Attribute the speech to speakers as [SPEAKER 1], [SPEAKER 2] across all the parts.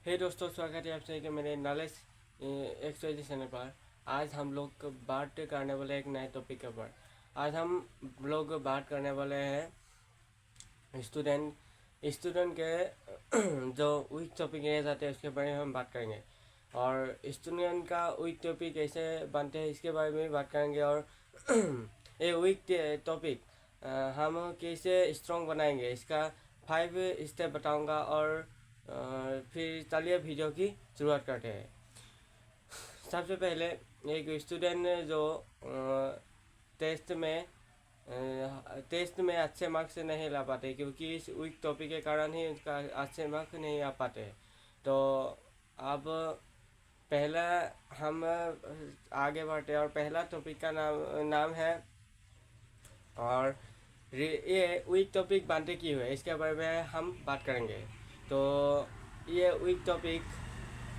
[SPEAKER 1] हे दोस्तों, स्वागत है आप सभी के मेरे नॉलेज एक्सवाइजी चैनल पर। आज हम लोग बात करने वाले एक नए टॉपिक के ऊपर। आज हम लोग बात करने वाले हैं स्टूडेंट के जो वीक टॉपिक रह जाते हैं उसके बारे में हम बात करेंगे। और स्टूडेंट का वीक टॉपिक कैसे बनते हैं इसके बारे में भी बात करेंगे। और ये वीक टॉपिक हम कैसे स्ट्रॉन्ग बनाएंगे इसका 5 स्टेप बताऊंगा। और फिर चलिए वीडियो की शुरुआत करते हैं। सबसे पहले एक स्टूडेंट जो टेस्ट में अच्छे मार्क्स नहीं ला पाते क्योंकि इस वीक टॉपिक के कारण ही उसका अच्छे मार्क्स नहीं आ पाते। तो अब पहला हम आगे बढ़ते हैं और पहला टॉपिक का नाम है। और ये वीक टॉपिक बनते क्यों है इसके बारे में हम बात करेंगे। तो ये वीक टॉपिक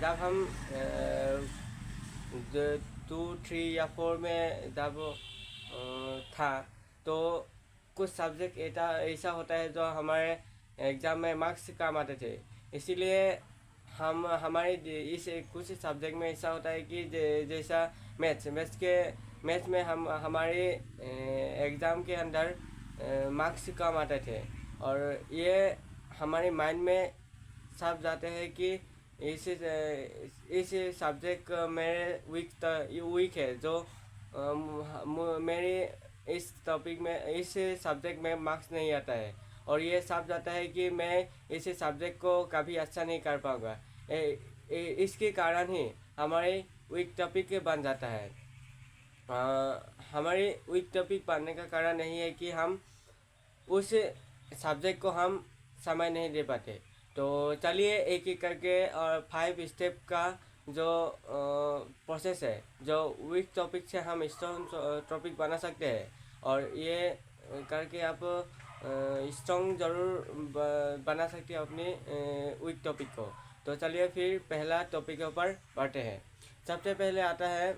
[SPEAKER 1] जब हम 2, 3 या 4 में जब था तो कुछ सब्जेक्ट ऐसा होता है जो हमारे एग्ज़ाम में मार्क्स कम आते थे। इसीलिए हम हमारे इस कुछ सब्जेक्ट में ऐसा होता है कि जैसा मैथ्स में हम हमारे एग्ज़ाम के अंदर मार्क्स कम आते थे। और ये हमारे माइंड में छप जाते हैं कि इस सब्जेक्ट मेरे वीक है जो मेरे इस टॉपिक में इस सब्जेक्ट में मार्क्स नहीं आता है। और ये छप जाता है कि मैं इस सब्जेक्ट को कभी अच्छा नहीं कर पाऊँगा। इसके कारण ही हमारे वीक टॉपिक बन जाता है। हमारे वीक टॉपिक बनने का कारण यही है कि हम उस सब्जेक्ट को हम समय नहीं दे पाते। तो चलिए एक एक करके और 5 स्टेप का जो प्रोसेस है जो वीक टॉपिक से हम स्ट्रॉन्ग टॉपिक बना सकते हैं। और ये करके आप स्ट्रॉन्ग ज़रूर बना सकते हैं अपने वीक टॉपिक को। तो चलिए फिर पहला टॉपिक के ऊपर बढ़ते हैं। सबसे पहले आता है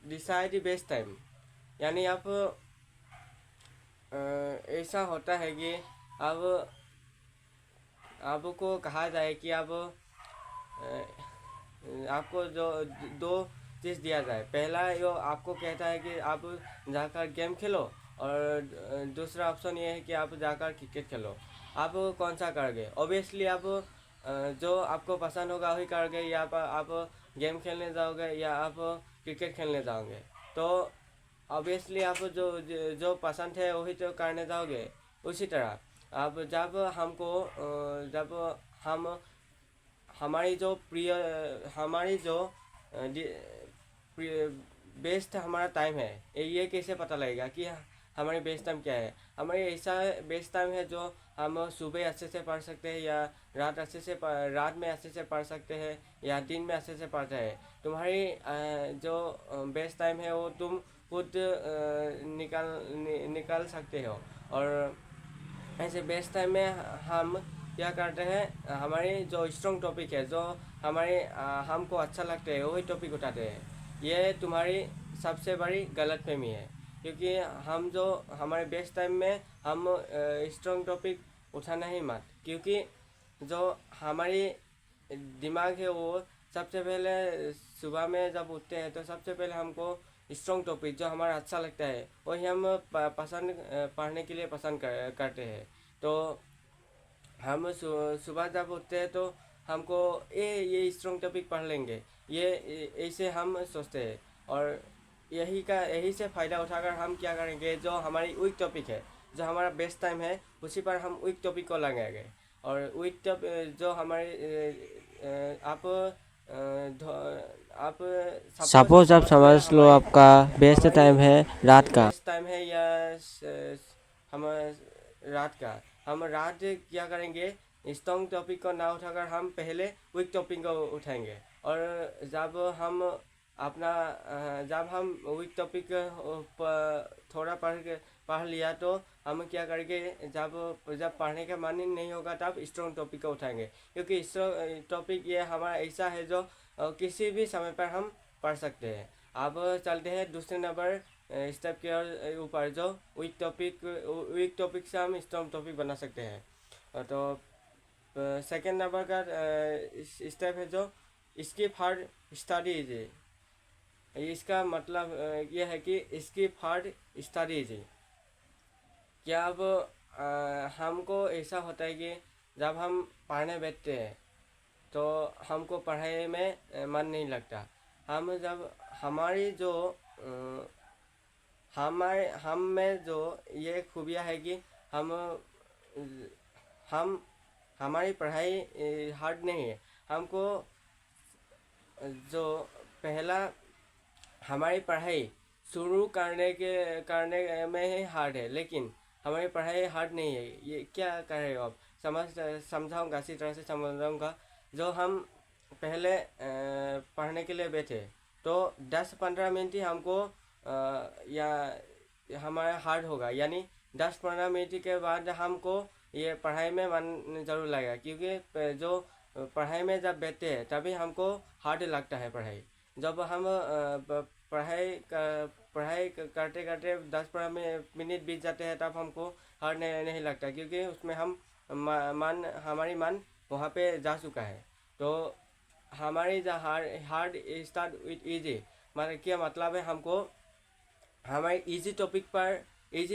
[SPEAKER 1] डिसाइड बेस्ट टाइम। यानी आप ऐसा होता है कि अब आपको कहा जाए कि अब आपको जो दो चीज़ दिया जाए। पहला यो आपको कहता है कि आप जाकर गेम खेलो और दूसरा ऑप्शन ये है कि आप जाकर क्रिकेट खेलो। आप कौन सा करोगे? ऑब्वियसली आप जो आपको पसंद होगा वही करोगे। या आप गेम खेलने जाओगे या आप क्रिकेट खेलने जाओगे। तो ऑब्वियसली आप जो पसंद है वही तो करने जाओगे। उसी तरह अब जब हम हमारी जो प्रिय हमारी जो बेस्ट हमारा टाइम है ये कैसे पता लगेगा कि हमारी बेस्ट टाइम क्या है। हमारी ऐसा बेस्ट टाइम है जो हम सुबह अच्छे से पढ़ सकते हैं या रात में अच्छे से पढ़ सकते हैं या दिन में अच्छे से पढ़ते हैं। तुम्हारी जो बेस्ट टाइम है वो तुम खुद निकाल सकते हो। और ऐसे बेस्ट टाइम में हम क्या करते हैं, हमारे जो स्ट्रॉन्ग टॉपिक है जो हमको अच्छा लगता है वही टॉपिक उठाते हैं। ये तुम्हारी सबसे बड़ी गलतफहमी है क्योंकि हम जो हमारे बेस्ट टाइम में हम स्ट्रॉन्ग टॉपिक उठाना ही मत। क्योंकि जो हमारी दिमाग है वो सबसे पहले सुबह में जब उठते हैं तो सबसे पहले हमको स्ट्रॉन्ग टॉपिक जो हमारा अच्छा लगता है वही हम पढ़ने के लिए पसंद करते हैं। तो हम सुबह जब उठते हैं तो हमको ये स्ट्रॉन्ग टॉपिक पढ़ लेंगे, ये ऐसे हम सोचते हैं। और यही से फ़ायदा उठाकर हम क्या करेंगे, जो हमारी वीक टॉपिक है जो हमारा बेस्ट टाइम है उसी पर हम वीक टॉपिक को लगाएंगे। और वीक टॉपिक जो हमारे आप सपोज
[SPEAKER 2] सपोज आप
[SPEAKER 1] लिया
[SPEAKER 2] समझ लो
[SPEAKER 1] हमारी
[SPEAKER 2] आपका बेस्ट
[SPEAKER 1] हमारी
[SPEAKER 2] टाइम है रात का।
[SPEAKER 1] बेस्ट टाइम है या हम रात का। हम रात क्या करेंगे, स्ट्रॉन्ग टॉपिक को ना उठाकर हम पहले वीक टॉपिक को उठाएंगे। और जब हम जब हम वीक टॉपिक थोड़ा पढ़ लिया तो हम क्या करेंगे, जब जब पढ़ने का मन ही नहीं होगा तब स्ट्रॉन्ग टॉपिक को उठाएंगे। क्योंकि स्ट्रॉन्ग टॉपिक ये हमारा ऐसा है जो किसी भी समय पर हम पढ़ सकते हैं। अब चलते हैं दूसरे नंबर स्टेप के ऊपर जो वीक टॉपिक से हम स्ट्रॉन्ग टॉपिक बना सकते हैं। तो सेकेंड नंबर का स्टेप है जो स्किप हार्ड स्टडी इजी। इसका मतलब यह है कि स्किप हार्ड स्टडी इजी। क्या अब हमको ऐसा होता है कि जब हम पढ़ने बैठते हैं तो हमको पढ़ाई में मन नहीं लगता। हम जब हमारी जो हम में जो ये खूबियाँ है कि हम हमारी पढ़ाई हार्ड नहीं है। हमको जो पहला हमारी पढ़ाई शुरू करने में ही हार्ड है, लेकिन हमारी पढ़ाई हार्ड नहीं है। ये क्या कर रहे हो आप? समझाऊंगा, इसी तरह से समझाऊंगा। जो हम पहले पढ़ने के लिए बैठे तो 10-15 मिनट ही हमको या हमारा हार्ड होगा, यानी 10-15 मिनट के बाद हमको ये पढ़ाई में मन ज़रूर लगेगा, क्योंकि जो पढ़ाई में जब बैठते हैं तभी हमको हार्ड लगता है पढ़ाई। जब हम पढ़ाई करते करते 10-15 मिनट बीत जाते हैं तब हमको हार्ड नहीं लगता, क्योंकि उसमें हमारी मन वहाँ पे जा चुका है। तो हमारी जो हार्ड स्टार्ट विथ इजी, मतलब क्या मतलब है, हमको हमारे इजी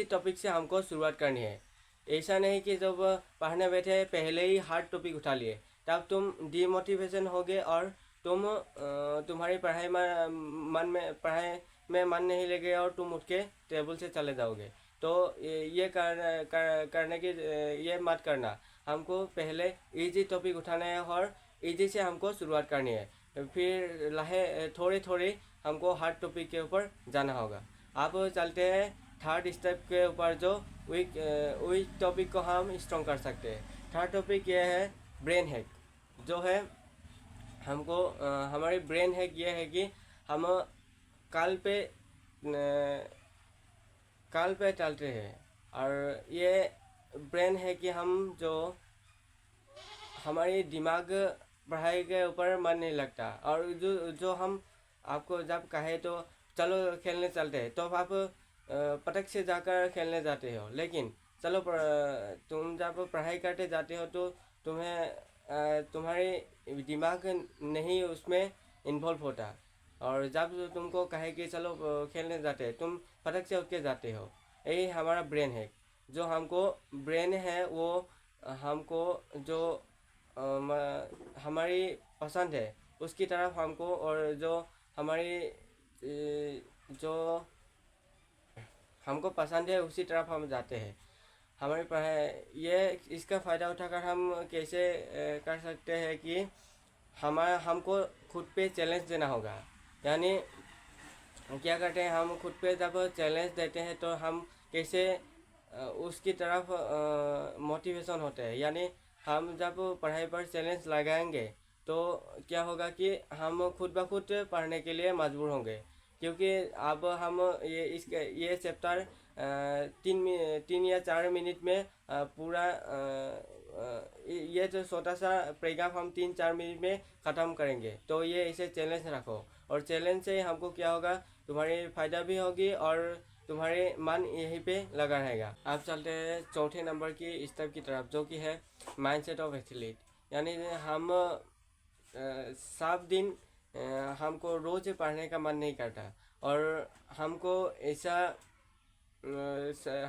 [SPEAKER 1] टॉपिक से हमको शुरुआत करनी है। ऐसा नहीं कि जब पढ़ने बैठे पहले ही हार्ड टॉपिक उठा लिए, तब तुम डीमोटिवेशन होगे और तुम्हारी पढ़ाई में मन नहीं लगेगा और तुम उठ के टेबल से चले जाओगे। तो करने की ये मत करना। हमको पहले इजी टॉपिक उठाना है और इजी से हमको शुरुआत करनी है, फिर थोड़ी थोड़ी हमको हार्ड टॉपिक के ऊपर जाना होगा। अब चलते हैं थर्ड स्टेप के ऊपर, जो वीक टॉपिक को हम स्ट्रॉन्ग कर सकते हैं। थर्ड टॉपिक ये है ब्रेन हैक। जो है हमको हमारी ब्रेन हैक ये है कि हम काल पे चलते हैं, और ये ब्रेन है कि हम जो हमारी दिमाग पढ़ाई के ऊपर मन नहीं लगता, और जो हम आपको जब कहे तो चलो खेलने चलते हैं तो आप पटक से जाकर खेलने जाते हो, लेकिन चलो तुम जब पढ़ाई करते जाते हो तो तुम्हारी दिमाग नहीं उसमें इन्वॉल्व होता, और जब तुमको कहे कि चलो खेलने जाते हैं तुम फटक से उठ के जाते हो। यही हमारा ब्रेन है। जो हमको ब्रेन है वो हमको जो हमारी पसंद है उसकी तरफ हमको, और जो हमारी जो हमको पसंद है उसी तरफ हम जाते हैं। हमारी पढ़ाई ये इसका फ़ायदा उठाकर हम कैसे कर सकते हैं कि हमको खुद पे चैलेंज देना होगा। यानी क्या करते हैं, हम खुद पे जब चैलेंज देते हैं तो हम कैसे उसकी तरफ मोटिवेशन होते हैं। यानी हम जब पढ़ाई पर चैलेंज लगाएंगे तो क्या होगा कि हम खुद ब खुद पढ़ने के लिए मजबूर होंगे, क्योंकि अब हम ये चैप्टर 3 या 4 मिनट में पूरा ये जो छोटा सा पैराग्राफ हम 3-4 मिनट में ख़त्म करेंगे। तो ये इसे चैलेंज रखो, और चैलेंज से हमको क्या होगा, तुम्हारी फ़ायदा भी होगी और तुम्हारे मन यहीं पे लगा रहेगा। अब चलते हैं चौथे नंबर की स्टेप की तरफ, जो कि है माइंडसेट ऑफ एथलीट। यानी हम सब दिन हमको रोज़ पढ़ने का मन नहीं करता, और हमको ऐसा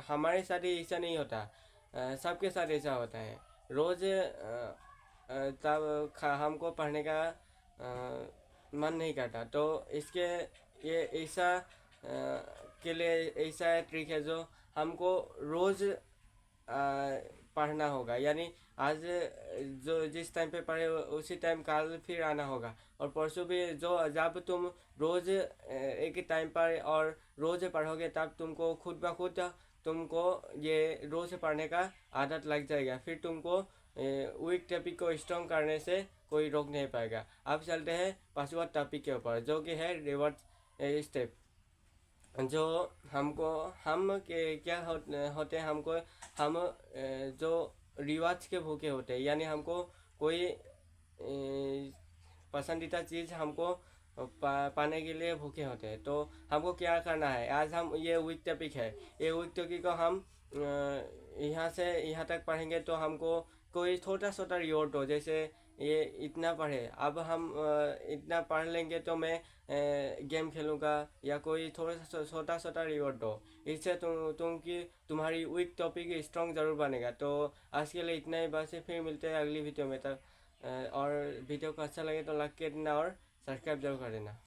[SPEAKER 1] हमारे साथ ही ऐसा नहीं होता, सबके साथ ऐसा होता है। रोज़ तब हमको पढ़ने का मन नहीं करता, तो इसके ये ऐसा के लिए ऐसा ट्रिक है जो हमको रोज़ पढ़ना होगा। यानी आज जो जिस टाइम पे पढ़े उसी टाइम कल फिर आना होगा, और परसों भी जब तुम रोज़ एक टाइम पर और रोज़ पढ़ोगे तब तुमको खुद ब खुद तुमको ये रोज़ पढ़ने का आदत लग जाएगा। फिर तुमको वीक टॉपिक को स्ट्रॉन्ग करने से कोई रोक नहीं पाएगा। अब चलते हैं पांचवा टॉपिक के ऊपर, जो कि है रिवर्स स्टेप। जो हम क्या होते हैं, हम जो रिवाज के भूखे होते हैं। यानी हमको कोई पसंदीदा चीज़ हमको पाने के लिए भूखे होते हैं। तो हमको क्या करना है, आज हम ये वीक टॉपिक है, ये वीक टॉपिक को हम यहाँ से यहाँ तक पढ़ेंगे तो हमको कोई छोटा छोटा रिवॉर्ड हो, जैसे ये इतना पढ़े, अब हम इतना पढ़ लेंगे तो मैं गेम खेलूँगा, या कोई थोड़ा सा छोटा छोटा रिवॉर्ड हो। इससे तुम की तुम्हारी वीक टॉपिक स्ट्रॉन्ग ज़रूर बनेगा। तो आज के लिए इतना ही, बस फिर मिलते हैं अगली वीडियो में। तब और वीडियो को अच्छा लगे तो लाइक कर देना और सब्सक्राइब जरूर कर देना।